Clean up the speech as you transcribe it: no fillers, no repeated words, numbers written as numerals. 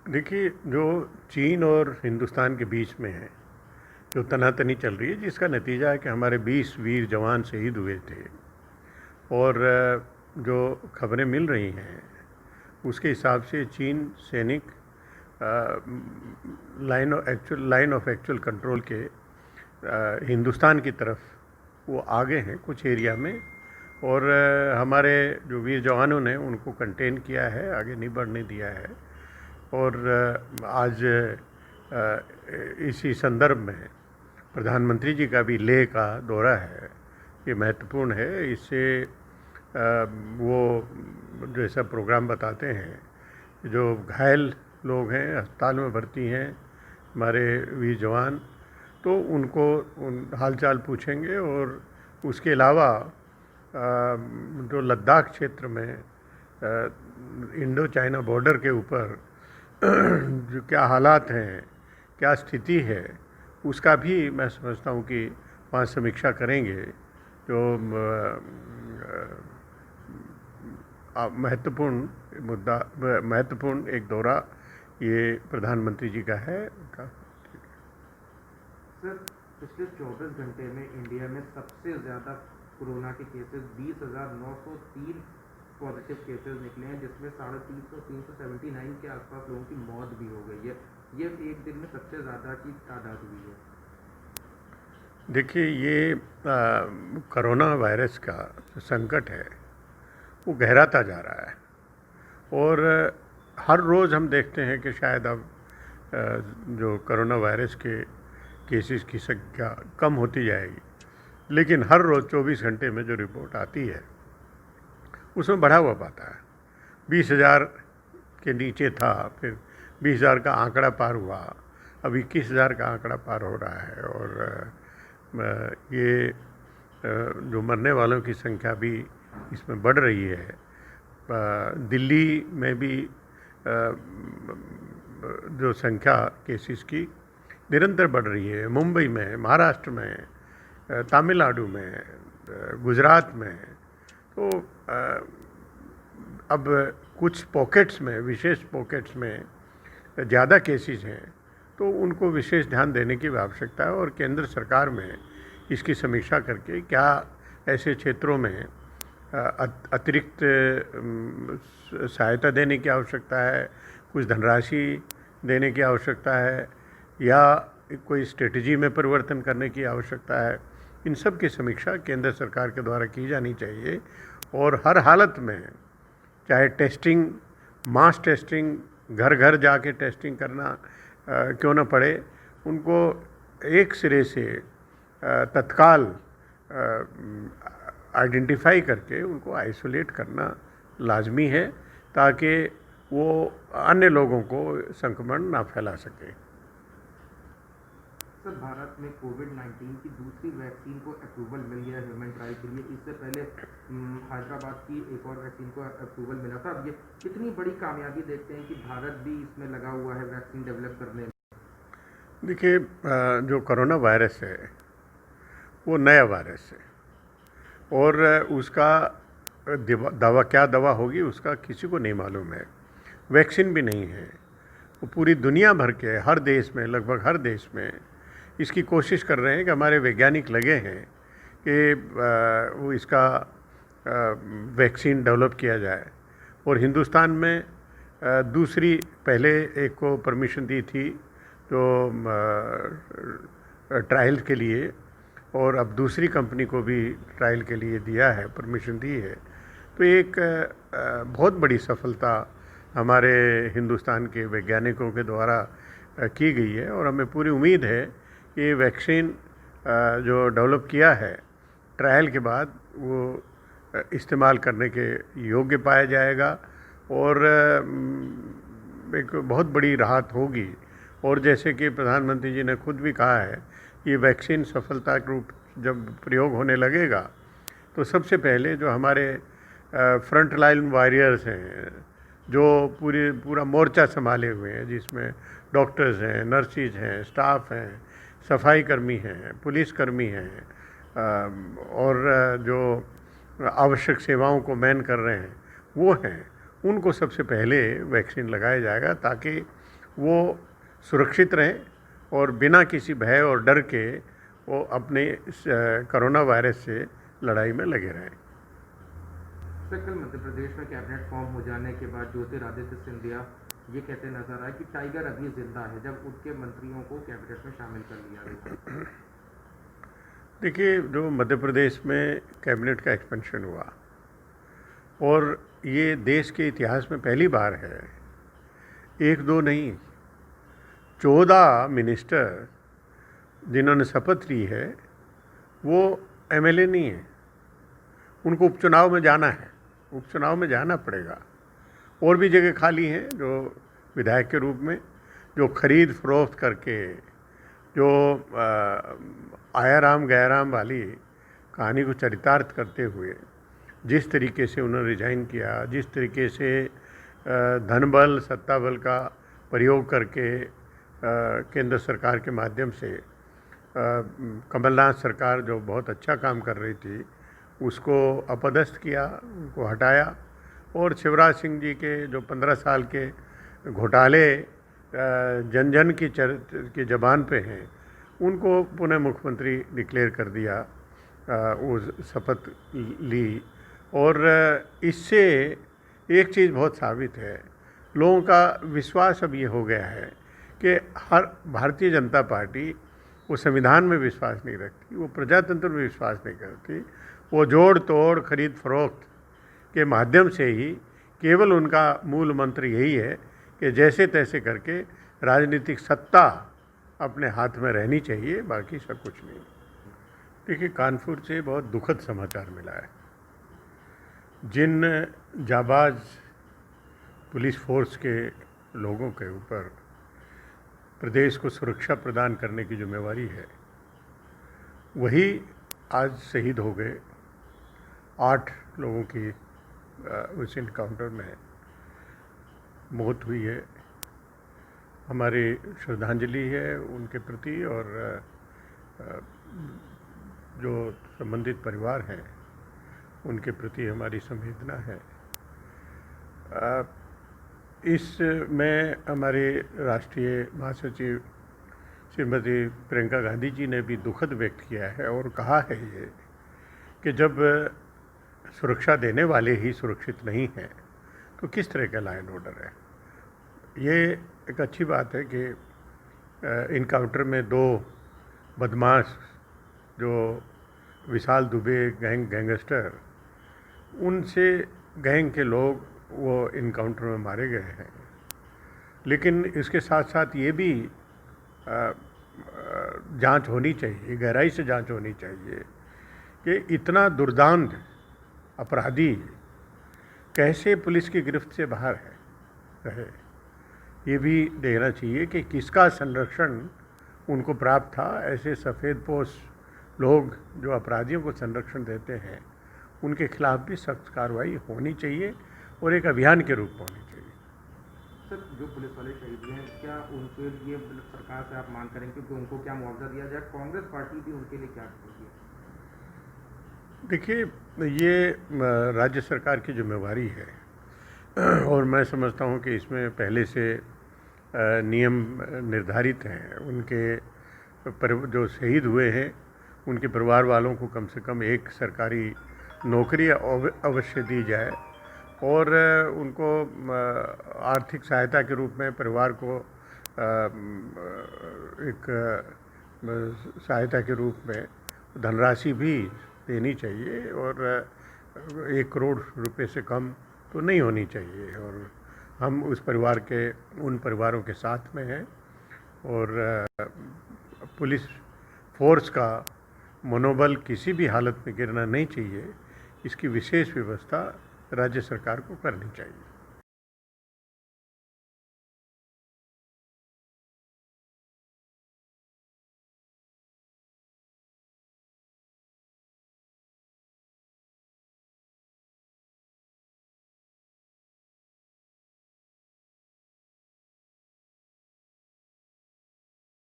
देखिए, जो चीन और हिंदुस्तान के बीच में है, जो तनातनी चल रही है, जिसका नतीजा है कि हमारे 20 वीर जवान शहीद हुए थे। और जो खबरें मिल रही हैं उसके हिसाब से चीन सैनिक लाइन ऑफ एक्चुअल कंट्रोल के हिंदुस्तान की तरफ वो आगे हैं कुछ एरिया में। और हमारे जो वीर जवानों ने उनको कंटेन किया है, आगे नहीं बढ़ने दिया है। और आज इसी संदर्भ में प्रधानमंत्री जी का भी लेह का दौरा है, ये महत्वपूर्ण है। इससे वो जैसा प्रोग्राम बताते हैं, जो घायल लोग हैं अस्पताल में भर्ती हैं हमारे वीर जवान, तो उनको उन हालचाल पूछेंगे। और उसके अलावा जो लद्दाख क्षेत्र में इंडो चाइना बॉर्डर के ऊपर जो क्या हालात हैं, क्या स्थिति है, उसका भी मैं समझता हूँ कि वहाँ समीक्षा करेंगे। जो महत्वपूर्ण एक दौरा ये प्रधानमंत्री जी का है। सर, पिछले 24 घंटे में इंडिया में सबसे ज़्यादा कोरोना के केसेस 20,903 पॉजिटिव केसेस निकले हैं, जिसमें 379 के आसपास लोगों की मौत भी हो गई है। ये एक दिन में सबसे ज़्यादा की तादाद हुई है। देखिए, ये कोरोना वायरस का जो संकट है वो गहराता जा रहा है। और हर रोज़ हम देखते हैं कि शायद अब जो कोरोना वायरस के केसेस की संख्या कम होती जाएगी, लेकिन हर रोज़ 24 घंटे में जो रिपोर्ट आती है उसमें बढ़ा हुआ पाता है। 20,000 के नीचे था, फिर 20,000 का आंकड़ा पार हुआ, अब 21,000 का आंकड़ा पार हो रहा है। और ये जो मरने वालों की संख्या भी इसमें बढ़ रही है। दिल्ली में भी जो संख्या केसेस की निरंतर बढ़ रही है। मुंबई में, महाराष्ट्र में, तमिलनाडु में, गुजरात में। तो अब कुछ पॉकेट्स में, विशेष पॉकेट्स में ज़्यादा केसेस हैं, तो उनको विशेष ध्यान देने की आवश्यकता है। और केंद्र सरकार में इसकी समीक्षा करके क्या ऐसे क्षेत्रों में अतिरिक्त सहायता देने की आवश्यकता है, कुछ धनराशि देने की आवश्यकता है, या कोई स्ट्रेटजी में परिवर्तन करने की आवश्यकता है। इन सब की समीक्षा केंद्र सरकार के द्वारा की जानी चाहिए। और हर हालत में, चाहे टेस्टिंग, मास टेस्टिंग, घर घर जाके टेस्टिंग करना क्यों ना पड़े, उनको एक सिरे से तत्काल आइडेंटिफाई करके उनको आइसोलेट करना लाजमी है, ताकि वो अन्य लोगों को संक्रमण ना फैला सके। सर, भारत में कोविड-19 की दूसरी वैक्सीन को अप्रूवल मिल गया है ह्यूमन ट्रायल के लिए। इससे पहले हैदराबाद की एक और वैक्सीन को अप्रूवल मिला था। अब ये कितनी बड़ी कामयाबी देखते हैं कि भारत भी इसमें लगा हुआ है वैक्सीन डेवलप करने में? देखिए, जो कोरोना वायरस है वो नया वायरस है, और उसका क्या दवा होगी उसका किसी को नहीं मालूम है। वैक्सीन भी नहीं है। वो पूरी दुनिया भर के हर देश में, लगभग हर देश में इसकी कोशिश कर रहे हैं कि हमारे वैज्ञानिक लगे हैं कि वो इसका वैक्सीन डेवलप किया जाए। और हिंदुस्तान में दूसरी, पहले एक को परमिशन दी थी जो ट्रायल के लिए, और अब दूसरी कंपनी को भी ट्रायल के लिए दिया है, परमिशन दी है। तो एक बहुत बड़ी सफलता हमारे हिंदुस्तान के वैज्ञानिकों के द्वारा की गई है। और हमें पूरी उम्मीद है कि ये वैक्सीन जो डेवलप किया है, ट्रायल के बाद वो इस्तेमाल करने के योग्य पाया जाएगा, और एक बहुत बड़ी राहत होगी। और जैसे कि प्रधानमंत्री जी ने खुद भी कहा है, ये वैक्सीन सफलता रूप जब प्रयोग होने लगेगा, तो सबसे पहले जो हमारे फ्रंट लाइन वॉरियर्स हैं, जो पूरा मोर्चा संभाले हुए हैं, जिसमें डॉक्टर्स हैं, नर्सिस हैं, स्टाफ हैं, सफाई कर्मी हैं, पुलिसकर्मी हैं, और जो आवश्यक सेवाओं को मैन कर रहे हैं वो हैं, उनको सबसे पहले वैक्सीन लगाया जाएगा, ताकि वो सुरक्षित रहें और बिना किसी भय और डर के वो अपने इस कोरोना वायरस से लड़ाई में लगे रहें। सर, कल मध्य प्रदेश में कैबिनेट फॉर्म हो जाने के बाद ज्योतिरादित्य सिंधिया ये कहते नजर आए कि टाइगर अभी जिंदा है, जब उनके मंत्रियों को कैबिनेट में शामिल कर लिया गया। देखिए, जो मध्य प्रदेश में कैबिनेट का एक्सपेंशन हुआ और ये देश के इतिहास में पहली बार है, एक दो नहीं 14 मिनिस्टर जिन्होंने शपथ ली है वो एमएलए नहीं है, उनको उपचुनाव में जाना है, उपचुनाव में जाना पड़ेगा। और भी जगह खाली हैं जो विधायक के रूप में, जो खरीद फरोख्त करके, जो आयाराम गयाराम वाली कहानी को चरितार्थ करते हुए जिस तरीके से उन्होंने रिजाइन किया, जिस तरीके से धन बल सत्ता बल का प्रयोग करके केंद्र सरकार के माध्यम से कमलनाथ सरकार जो बहुत अच्छा काम कर रही थी उसको अपदस्थ किया, उनको हटाया, और शिवराज सिंह जी के जो 15 साल के घोटाले जन जन की ज़बान पे हैं उनको पुनः मुख्यमंत्री डिक्लेयर कर दिया, वो शपथ ली। और इससे एक चीज़ बहुत साबित है, लोगों का विश्वास अब ये हो गया है कि हर भारतीय जनता पार्टी वो संविधान में विश्वास नहीं रखती, वो प्रजातंत्र में विश्वास नहीं करती, वो जोड़ तोड़ खरीद फरोख्त के माध्यम से ही केवल उनका मूल मंत्र यही है कि जैसे तैसे करके राजनीतिक सत्ता अपने हाथ में रहनी चाहिए, बाकी सब कुछ नहीं। देखिए, कानपुर से बहुत दुखद समाचार मिला है। जिन जाबाज पुलिस फोर्स के लोगों के ऊपर प्रदेश को सुरक्षा प्रदान करने की जिम्मेवारी है, वही आज शहीद हो गए। 8 लोगों की उस इनकाउंटर में मौत हुई है। हमारी श्रद्धांजलि है उनके प्रति, और जो संबंधित परिवार हैं उनके प्रति हमारी संवेदना है। इसमें हमारे राष्ट्रीय महासचिव श्रीमती प्रियंका गांधी जी ने भी दुखद व्यक्त किया है और कहा है ये कि जब सुरक्षा देने वाले ही सुरक्षित नहीं हैं तो किस तरह का लॉ एंड ऑर्डर है। ये एक अच्छी बात है कि इनकाउंटर में 2 बदमाश जो विशाल दुबे गैंगस्टर, उनसे गैंग के लोग वो इनकाउंटर में मारे गए हैं। लेकिन इसके साथ साथ ये भी जांच होनी चाहिए, गहराई से जांच होनी चाहिए कि इतना दुर्दांत अपराधी कैसे पुलिस की गिरफ्त से बाहर रहे। ये भी देखना चाहिए कि किसका संरक्षण उनको प्राप्त था। ऐसे सफ़ेदपोश लोग जो अपराधियों को संरक्षण देते हैं उनके खिलाफ भी सख्त कार्रवाई होनी चाहिए और एक अभियान के रूप में होनी चाहिए। सर, जो पुलिस वाले शहीद हुए हैं, क्या उनके लिए सरकार से आप मांग करेंगे कि उनको क्या मुआवजा दिया जाए? कांग्रेस पार्टी भी उनके लिए क्या करेगी? देखिए, ये राज्य सरकार की जिम्मेवारी है और मैं समझता हूँ कि इसमें पहले से नियम निर्धारित हैं। उनके जो शहीद हुए हैं उनके परिवार वालों को कम से कम एक सरकारी नौकरी अवश्य दी जाए और उनको आर्थिक सहायता के रूप में परिवार को एक सहायता के रूप में धनराशि भी देनी चाहिए और 1 करोड़ रुपए से कम तो नहीं होनी चाहिए। और हम उस परिवार के उन परिवारों के साथ में हैं और पुलिस फोर्स का मनोबल किसी भी हालत में गिरना नहीं चाहिए। इसकी विशेष व्यवस्था राज्य सरकार को करनी चाहिए।